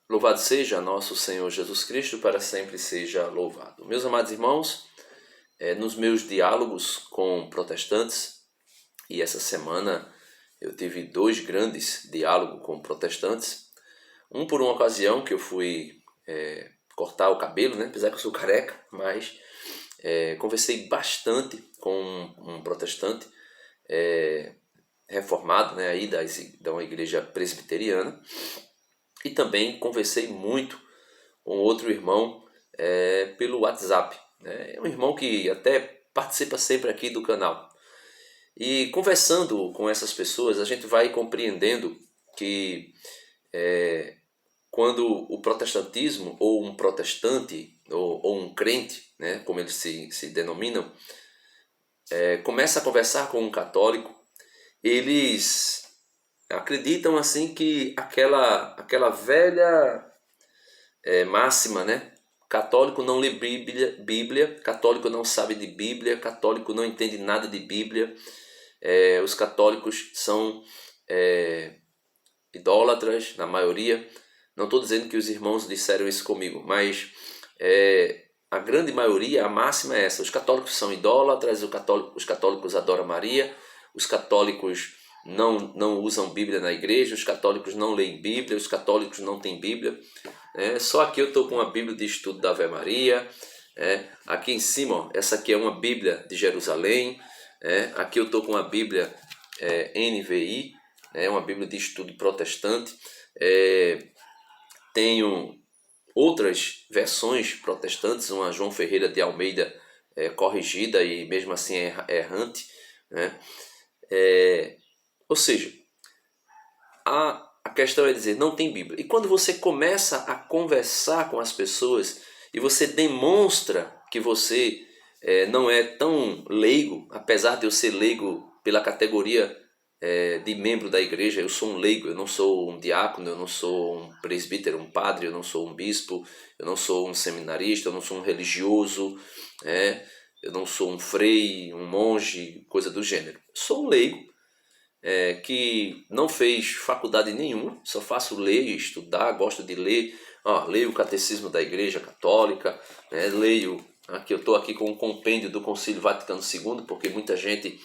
Louvado seja nosso Senhor Jesus Cristo, para sempre seja louvado. Meus amados irmãos, nos meus diálogos com protestantes, e essa semana eu tive 2 grandes diálogos com protestantes, um por uma ocasião que eu fui cortar o cabelo, né? Apesar que eu sou careca, mas conversei bastante com um protestante reformado, né, aí da uma igreja presbiteriana. E também conversei muito com outro irmão pelo WhatsApp. Né? É um irmão que até participa sempre aqui do canal. E conversando com essas pessoas, a gente vai compreendendo que quando o protestantismo, ou um protestante, ou um crente, né, como eles se denominam, começa a conversar com um católico, eles acreditam assim que aquela velha máxima, né? Católico não lê Bíblia, católico não sabe de Bíblia, católico não entende nada de Bíblia, os católicos são idólatras, na maioria. Não estou dizendo que os irmãos disseram isso comigo, mas a grande maioria, a máxima é essa: os católicos são idólatras, os católicos adoram Maria, os católicos não usam Bíblia na igreja, os católicos não leem Bíblia, os católicos não têm Bíblia. Só aqui eu estou com uma Bíblia de estudo da Ave Maria. Aqui em cima, ó, essa aqui é uma Bíblia de Jerusalém. Aqui eu estou com uma Bíblia NVI, uma Bíblia de estudo protestante. Tenho outras versões protestantes, uma João Ferreira de Almeida corrigida e mesmo assim errante. Né? Ou seja, a questão é dizer, não tem Bíblia. E quando você começa a conversar com as pessoas e você demonstra que você não é tão leigo, apesar de eu ser leigo pela categoria de membro da igreja, eu sou um leigo, eu não sou um diácono, eu não sou um presbítero, um padre, eu não sou um bispo, eu não sou um seminarista, eu não sou um religioso, eu não sou um frei, um monge, coisa do gênero. Sou um leigo que não fez faculdade nenhuma, só faço ler e estudar, gosto de ler. Leio o Catecismo da Igreja Católica, leio, aqui eu estou aqui com um compêndio do Concílio Vaticano II, porque muita gente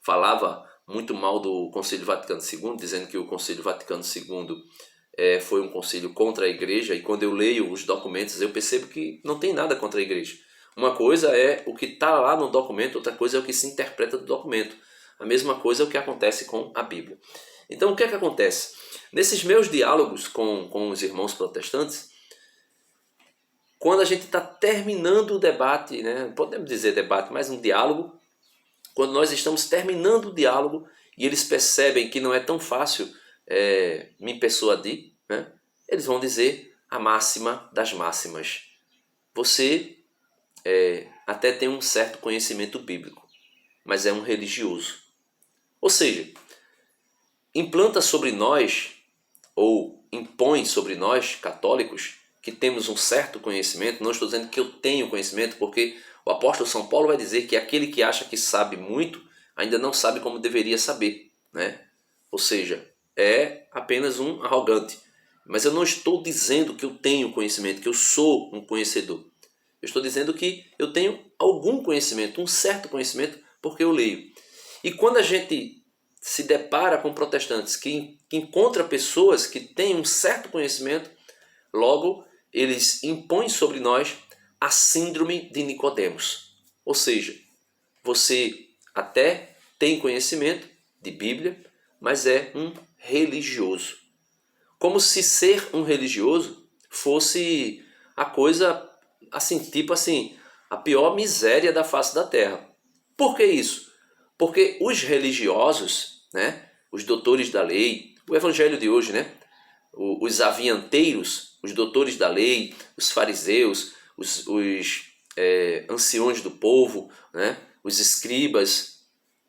falava muito mal do Concílio Vaticano II, dizendo que o Concílio Vaticano II foi um concílio contra a Igreja, e quando eu leio os documentos eu percebo que não tem nada contra a Igreja. Uma coisa é o que está lá no documento, outra coisa é o que se interpreta do documento. A mesma coisa é o que acontece com a Bíblia. Então o que é que acontece? Nesses meus diálogos com os irmãos protestantes, quando a gente está terminando o debate, né, podemos dizer debate, mas um diálogo, quando nós estamos terminando o diálogo e eles percebem que não é tão fácil me persuadir, né, eles vão dizer a máxima das máximas. Você até tem um certo conhecimento bíblico, mas é um religioso. Ou seja, implanta sobre nós, ou impõe sobre nós, católicos, que temos um certo conhecimento. Não estou dizendo que eu tenho conhecimento, porque o apóstolo São Paulo vai dizer que aquele que acha que sabe muito, ainda não sabe como deveria saber, né? Ou seja, é apenas um arrogante. Mas eu não estou dizendo que eu tenho conhecimento, que eu sou um conhecedor. Eu estou dizendo que eu tenho algum conhecimento, um certo conhecimento, porque eu leio. E quando a gente se depara com protestantes que encontra pessoas que têm um certo conhecimento, logo eles impõem sobre nós a síndrome de Nicodemos. Ou seja, você até tem conhecimento de Bíblia, mas é um religioso. Como se ser um religioso fosse a coisa assim, tipo assim, a pior miséria da face da terra. Por que isso? Porque os religiosos, né, os doutores da lei, o evangelho de hoje, né, os avianteiros, os doutores da lei, os fariseus, os anciões do povo, né, os escribas,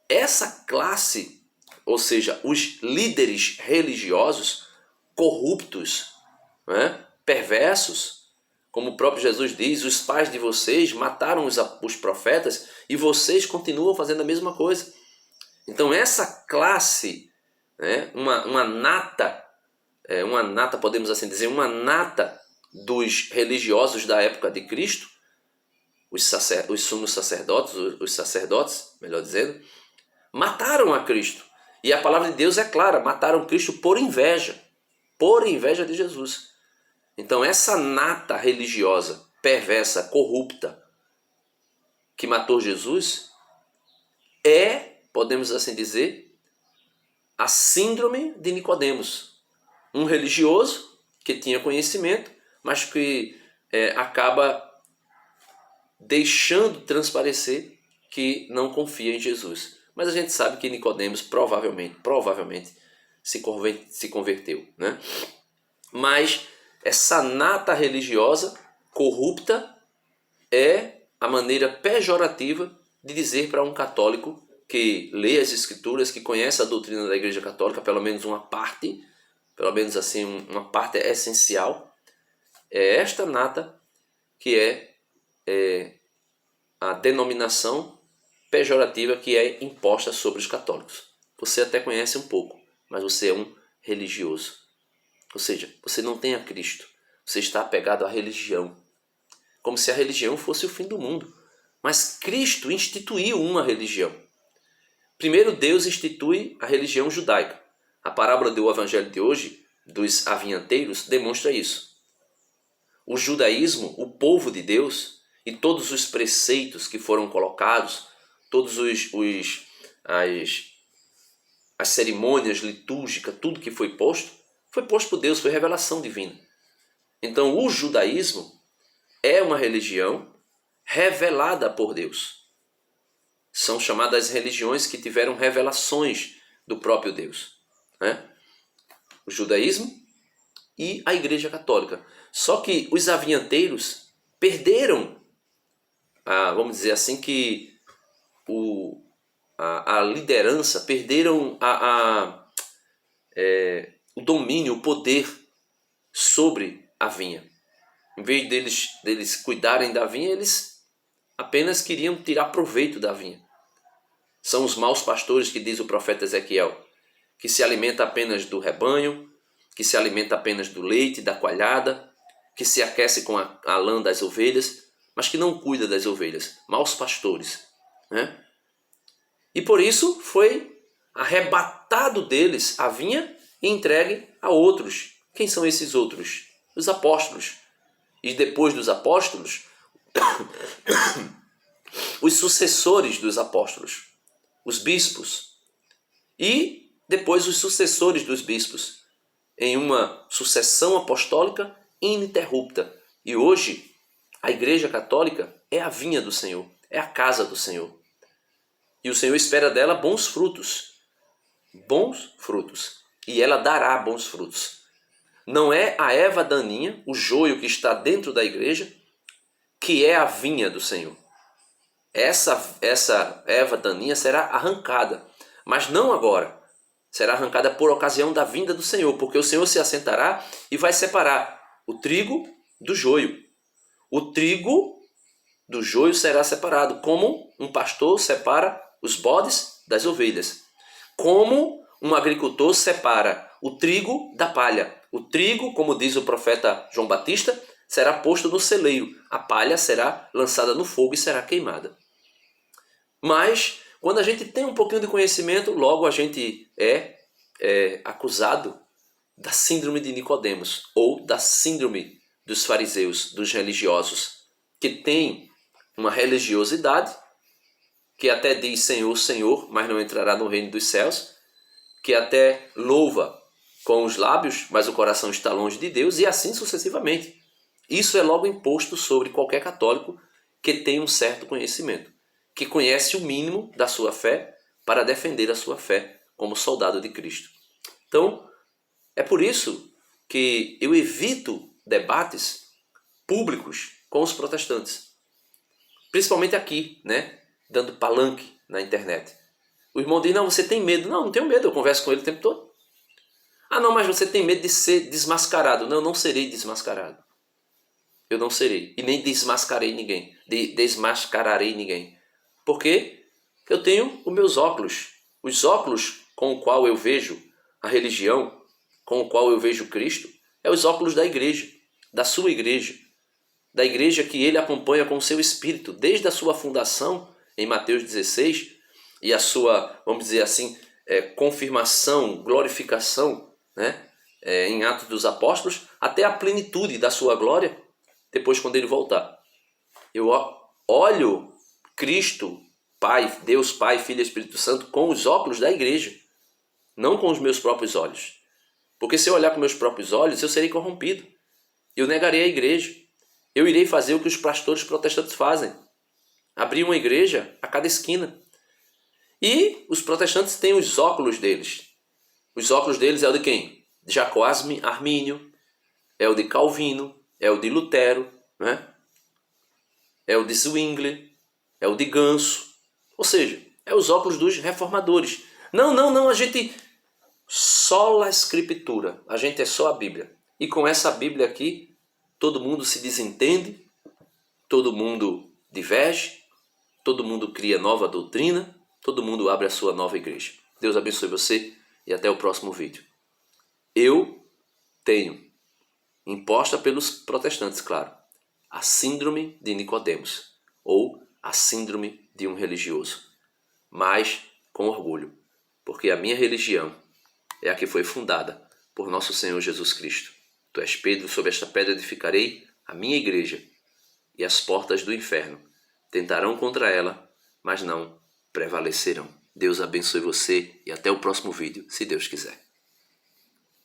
essa classe, ou seja, os líderes religiosos corruptos, né, perversos, como o próprio Jesus diz, os pais de vocês mataram os profetas e vocês continuam fazendo a mesma coisa. Então essa classe, né, uma nata uma nata, podemos assim dizer, uma nata dos religiosos da época de Cristo, os sumos sacerdotes, os sacerdotes, melhor dizendo, mataram a Cristo. E a palavra de Deus é clara, mataram Cristo por inveja de Jesus. Então essa nata religiosa, perversa, corrupta, que matou Jesus, podemos assim dizer, a síndrome de Nicodemos. Um religioso que tinha conhecimento, mas que acaba deixando transparecer que não confia em Jesus. Mas a gente sabe que Nicodemos provavelmente se converteu, né? Mas essa nata religiosa corrupta é a maneira pejorativa de dizer para um católico que lê as escrituras, que conhece a doutrina da Igreja Católica, pelo menos uma parte, pelo menos assim uma parte essencial, é esta nata que é a denominação pejorativa que é imposta sobre os católicos. Você até conhece um pouco, mas você é um religioso. Ou seja, você não tem a Cristo. Você está apegado à religião. Como se a religião fosse o fim do mundo. Mas Cristo instituiu uma religião. Primeiro, Deus institui a religião judaica. A parábola do evangelho de hoje, dos avinhanteiros, demonstra isso. O judaísmo, o povo de Deus, e todos os preceitos que foram colocados, todos as cerimônias litúrgicas, tudo que foi posto por Deus, foi revelação divina. Então o judaísmo é uma religião revelada por Deus. São chamadas religiões que tiveram revelações do próprio Deus, né? O judaísmo e a Igreja Católica. Só que os avinhanteiros perderam, vamos dizer assim, que a liderança, perderam o domínio, o poder sobre a vinha. Em vez deles cuidarem da vinha, eles apenas queriam tirar proveito da vinha. São os maus pastores que diz o profeta Ezequiel, que se alimenta apenas do rebanho, que se alimenta apenas do leite, da coalhada, que se aquece com a lã das ovelhas, mas que não cuida das ovelhas. Maus pastores, né? E por isso foi arrebatado deles a vinha e entregue a outros. Quem são esses outros? Os apóstolos. E depois dos apóstolos, os sucessores dos apóstolos, os bispos. E depois os sucessores dos bispos, em uma sucessão apostólica ininterrupta. E hoje, a Igreja Católica é a vinha do Senhor, é a casa do Senhor. E o Senhor espera dela bons frutos. Bons frutos. E ela dará bons frutos. Não é a erva daninha, o joio que está dentro da igreja, que é a vinha do Senhor. Essa erva daninha será arrancada, mas não agora. Será arrancada por ocasião da vinda do Senhor, porque o Senhor se assentará e vai separar o trigo do joio. O trigo do joio será separado, como um pastor separa os bodes das ovelhas. Como um agricultor separa o trigo da palha. O trigo, como diz o profeta João Batista, será posto no celeiro. A palha será lançada no fogo e será queimada. Mas, quando a gente tem um pouquinho de conhecimento, logo a gente é acusado da síndrome de Nicodemos, ou da síndrome dos fariseus, dos religiosos, que tem uma religiosidade, que até diz Senhor, Senhor, mas não entrará no reino dos céus, que até louva com os lábios, mas o coração está longe de Deus, e assim sucessivamente. Isso é logo imposto sobre qualquer católico que tem um certo conhecimento, que conhece o mínimo da sua fé para defender a sua fé como soldado de Cristo. Então, é por isso que eu evito debates públicos com os protestantes, principalmente aqui, né, dando palanque na internet. O irmão diz, não, você tem medo. Não, não tenho medo, eu converso com ele o tempo todo. Ah, não, mas você tem medo de ser desmascarado. Não, eu não serei desmascarado. Eu não serei. E nem desmascararei ninguém. Porque eu tenho os meus óculos. Os óculos com o qual eu vejo a religião com o qual eu vejo Cristo é os óculos da igreja, da sua igreja, da igreja que ele acompanha com o seu espírito, desde a sua fundação, em Mateus 16, e a sua, vamos dizer assim, confirmação, glorificação, né, em Atos dos Apóstolos, até a plenitude da sua glória, depois quando ele voltar. Eu olho Cristo, Pai, Deus Pai, Filho e Espírito Santo, com os óculos da igreja, não com os meus próprios olhos. Porque se eu olhar com meus próprios olhos, eu serei corrompido. Eu negarei a igreja. Eu irei fazer o que os pastores protestantes fazem. Abrir uma igreja a cada esquina. E os protestantes têm os óculos deles. Os óculos deles é o de quem? De Jacó Armínio, é o de Calvino, é o de Lutero, né? É o de Zwingli, é o de Ganso. Ou seja, é os óculos dos reformadores. Não, a gente só a escritura, a gente é só a Bíblia. E com essa Bíblia aqui, todo mundo se desentende, todo mundo diverge, todo mundo cria nova doutrina, todo mundo abre a sua nova igreja. Deus abençoe você e até o próximo vídeo. Eu tenho, imposta pelos protestantes, claro, a síndrome de Nicodemos, ou a síndrome de um religioso, mas com orgulho, porque a minha religião é a que foi fundada por nosso Senhor Jesus Cristo. Tu és Pedro, sobre esta pedra edificarei a minha igreja, e as portas do inferno tentarão contra ela, mas não prevalecerão. Deus abençoe você e até o próximo vídeo, se Deus quiser.